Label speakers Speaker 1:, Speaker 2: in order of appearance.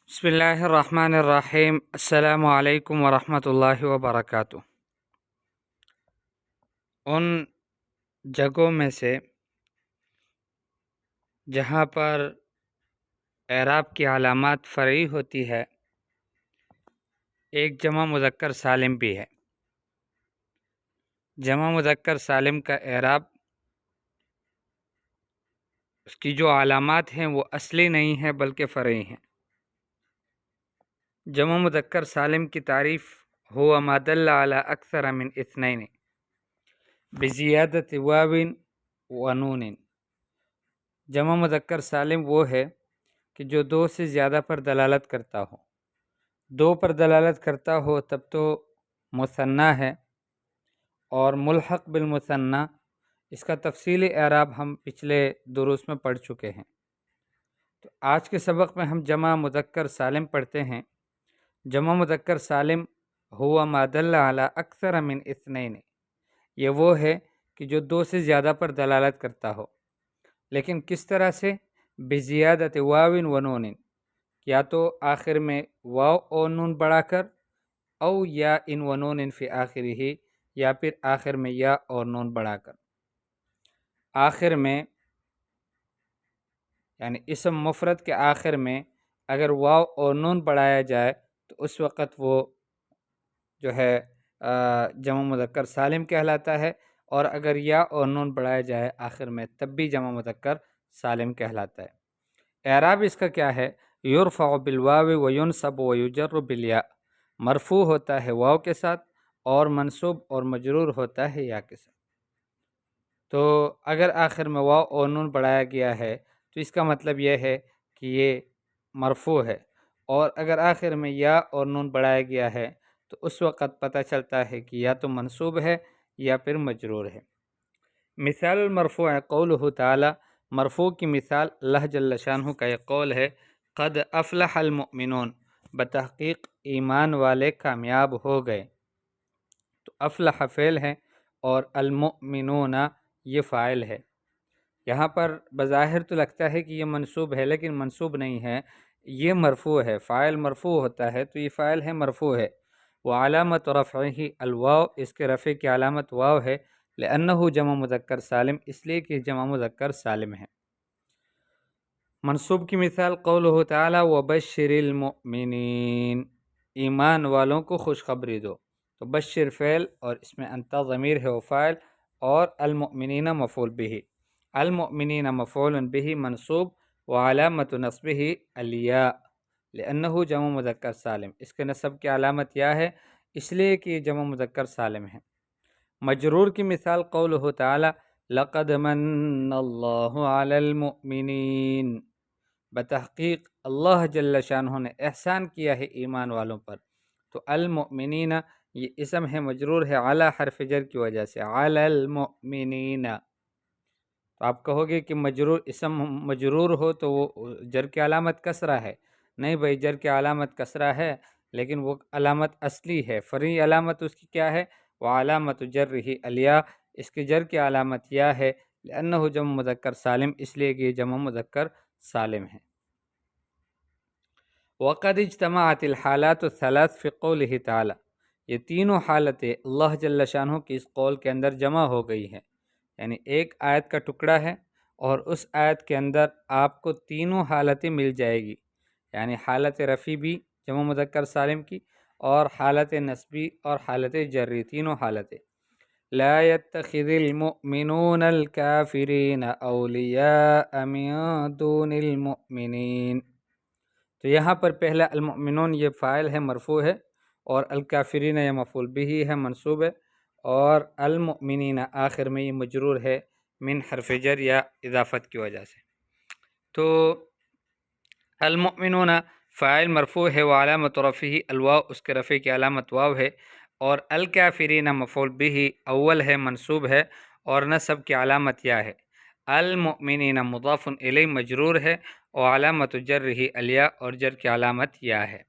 Speaker 1: بسم اللہ الرحمن الرحیم۔ السلام علیکم ورحمۃ اللہ وبرکاتہ۔ ان جگہوں میں سے جہاں پر اعراب کی علامات فرعی ہوتی ہے، ایک جمع مذکر سالم بھی ہے۔ جمع مذکر سالم کا اعراب، اس کی جو علامات ہیں وہ اصلی نہیں ہے بلکہ فرعی ہیں۔ جمع مذکر سالم کی تعریف ہوا ما دل علی اکثر من اثنین بزیادت واو و نون۔ جمع مذکر سالم وہ ہے کہ جو دو سے زیادہ پر دلالت کرتا ہو۔ دو پر دلالت کرتا ہو تب تو مثنیٰ ہے، اور ملحق بالمثنیٰ اس کا تفصیلی اعراب ہم پچھلے دروس میں پڑھ چکے ہیں۔ تو آج کے سبق میں ہم جمع مذکر سالم پڑھتے ہیں۔ جمع مذکر سالم ہوا ما دل علی اکثر من اثنین، یہ وہ ہے کہ جو دو سے زیادہ پر دلالت کرتا ہو، لیکن کس طرح سے؟ بزیادت واو و نون، یا تو آخر میں واو اور نون بڑھا کر، او یا ان و نون فی آخرہ، یا پھر آخر میں یا اور نون بڑھا کر۔ آخر میں یعنی اسم مفرد کے آخر میں اگر واو اور نون بڑھایا جائے تو اس وقت وہ جو ہے جمع مذکر سالم کہلاتا ہے، اور اگر یا اور نون بڑھایا جائے آخر میں تب بھی جمع مذکر سالم کہلاتا ہے۔ اعراب اس کا کیا ہے؟ یرفع بالواو وینصب ویجر بالیاء، مرفوع ہوتا ہے واو کے ساتھ اور منصوب اور مجرور ہوتا ہے یا کے ساتھ۔ تو اگر آخر میں واو اور نون بڑھایا گیا ہے تو اس کا مطلب یہ ہے کہ یہ مرفوع ہے، اور اگر آخر میں یا اور نون بڑھایا گیا ہے تو اس وقت پتہ چلتا ہے کہ یا تو منصوب ہے یا پھر مجرور ہے۔ مثال المرفوع قولہ تعالی، مرفوع کی مثال اللہ جل شانہ کا یہ قول ہے، قد افلح المؤمنون، بتحقیق ایمان والے کامیاب ہو گئے۔ تو افلح فعل ہے اور المؤمنون یہ فاعل ہے۔ یہاں پر بظاہر تو لگتا ہے کہ یہ منصوب ہے، لیکن منصوب نہیں ہے، یہ مرفوع ہے۔ فاعل مرفوع ہوتا ہے تو یہ فاعل ہے، مرفوع ہے۔ وعلامت رفعہ الواو، اس کے رفع کی علامت واو ہے، لأنہ جمع مذکر سالم، اس لیے کہ جمع مذکر سالم ہے۔ منصوب کی مثال قولہ تعالی وبشر المؤمنین، ایمان والوں کو خوشخبری دو۔ تو بشر فعل اور اس میں انت ضمیر ہے و فاعل، اور المؤمنین مفعول به۔ المؤمنین مفعول به منصوب وعلامت نصبه الیاء لأنه جمع مذکر سالم، اس کے نصب کی علامت یا ہے اس لیے کہ یہ جمع مذکر سالم ہے۔ مجرور کی مثال قولہ تعالی لقد من اللہ علی المؤمنین، بتحقیق اللہ جل شانہ نے احسان کیا ہے ایمان والوں پر۔ تو المؤمنین یہ اسم ہے، مجرور ہے علی حرف جر کی وجہ سے، علی المؤمنین۔ تو آپ کہو گے کہ مجرور اسم مجرور ہو تو وہ جر کی علامت کسرہ ہے۔ نہیں بھائی، جر کی علامت کسرہ ہے، لیکن وہ علامت اصلی ہے۔ فرعی علامت اس کی کیا ہے؟ وعلامت جرہ الیاء، اس کی جر کی علامت یا ہے، لأنہ جمع مذکر سالم، اس لیے کہ یہ جمع مذکر سالم ہے۔ وقد اجتمعت الحالات الثلاث فی قولہ تعالی، یہ تینوں حالتیں اللہ جل شانہ کی اس قول کے اندر جمع ہو گئی ہیں۔ یعنی ایک آیت کا ٹکڑا ہے اور اس آیت کے اندر آپ کو تینوں حالتیں مل جائے گی، یعنی حالت رفع بھی جمع مذکر سالم کی، اور حالت نصبی اور حالت جری، تینوں حالتیں۔ لا يتخذ المؤمنون الكافرین اولیاء من دون المؤمنین، تو یہاں پر پہلا المؤمنون یہ فاعل ہے، مرفوع ہے، اور الکافرین یہ مفعول بھی ہے، منصوب ہے، اور المؤمنین آخر میں یہ مجرور ہے من حرف جر یا اضافت کی وجہ سے۔ تو المؤمنون فاعل مرفوع ہے، وعلامت رفعہ الواو، اس کے رفع کی علامت واو ہے، اور الکافرین مفعول بھی اول ہے، منصوب ہے، اور نصب کی علامت یا ہے۔ المؤمنین مضاف الیہ مجرور ہے، وعلامت جرہ الیاء، اور جر کی علامت یا ہے۔